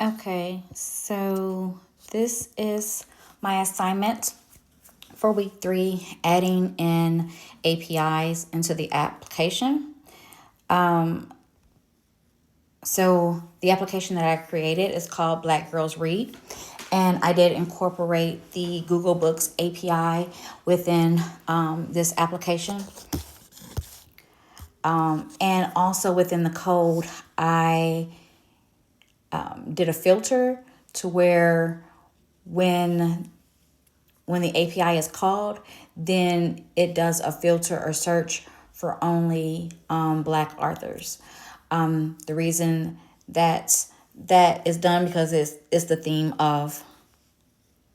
Okay, so this is my assignment for week 3, adding in APIs into the application. So the application that I created is called Black Girls Read, and I did incorporate the Google Books API within this application. And also within the code, I did a filter to where when when the API is called, then it does a filter or search for only Black authors. The reason that that is done because it's the theme of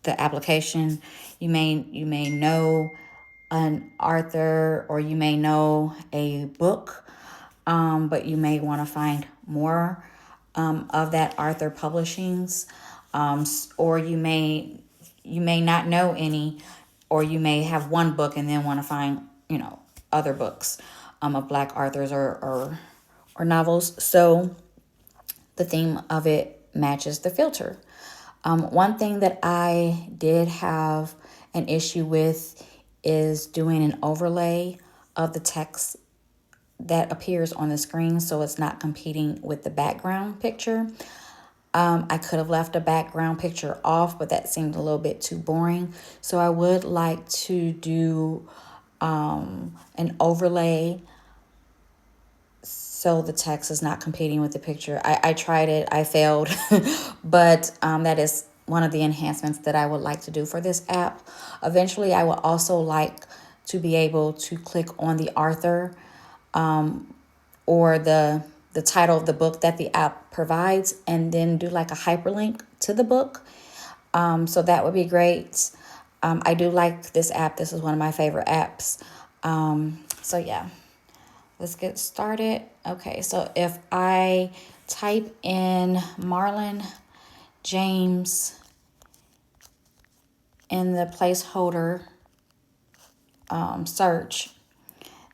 the application. You may know an author or you may know a book, but you may want to find more of that author publishings, or you may not know any, or you may have one book and then want to find other books of Black authors or novels. So the theme of it matches the filter. One thing that I did have an issue with is doing an overlay of the text that appears on the screen so it's not competing with the background picture. I could have left a background picture off, but that seemed a little bit too boring. So I would like to do an overlay so the text is not competing with the picture. I tried it, I failed, but that is one of the enhancements that I would like to do for this app. Eventually, I would also like to be able to click on the author or the title of the book that the app provides and then do like a hyperlink to the book. So that would be great. I do like this app. This is one of my favorite apps. So yeah, let's get started. Okay, so if I type in Marlon James in the placeholder search,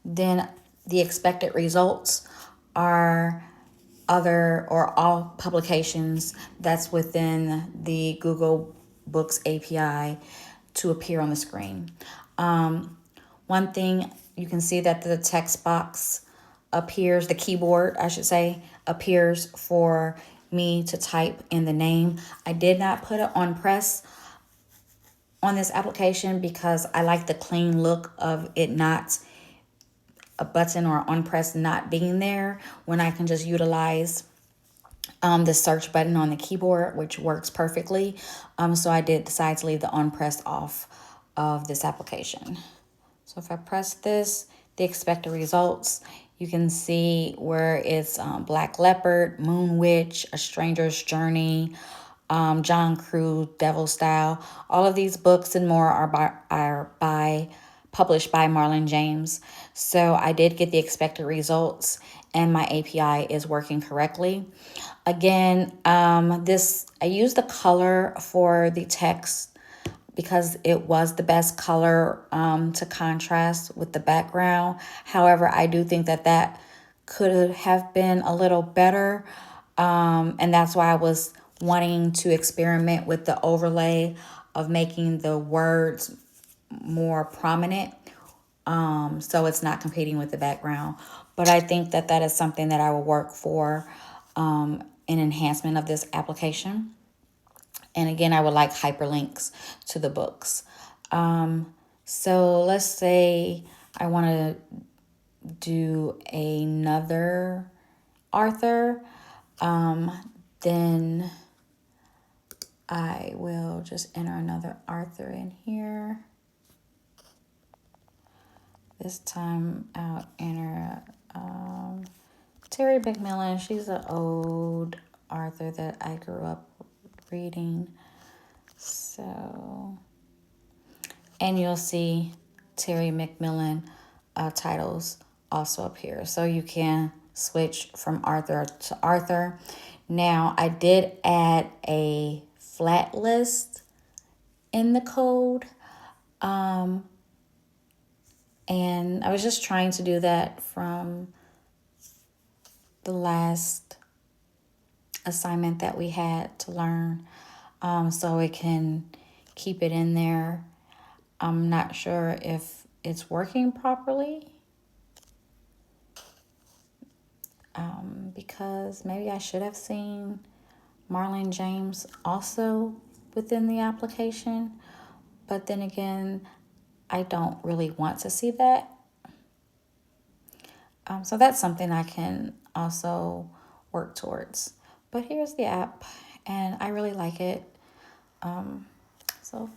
then the expected results are other or all publications that's within the Google Books API to appear on the screen. One thing you can see that the text box appears, the keyboard, I should say, appears for me to type in the name. I did not put it on press on this application because I like the clean look of it not a button or on press not being there when I can just utilize the search button on the keyboard, which works perfectly. So I did decide to leave the on press off of this application. So if I press this, the expected results, you can see where it's Black Leopard, Moon Witch, A Stranger's Journey, John Crew, Devil Style. All of these books and more are published by Marlon James. So I did get the expected results and my API is working correctly. Again, I used the color for the text because it was the best color to contrast with the background. However, I do think that could have been a little better. And that's why I was wanting to experiment with the overlay of making the words more prominent, so it's not competing with the background. But I think that is something that I will work for an enhancement of this application. And again, I would like hyperlinks to the books. So let's say I want to do another author. Then I will just enter another author in here. This time I'll enter Terry McMillan. She's an old author that I grew up reading. So, and you'll see Terry McMillan titles also appear. So you can switch from author to author. Now, I did add a flat list in the code. And I was just trying to do that from the last assignment that we had to learn, so it can keep it in there. I'm not sure if it's working properly, because maybe I should have seen Marlon James also within the application. But then again, I don't really want to see that. So that's something I can also work towards. But here's the app, and I really like it. So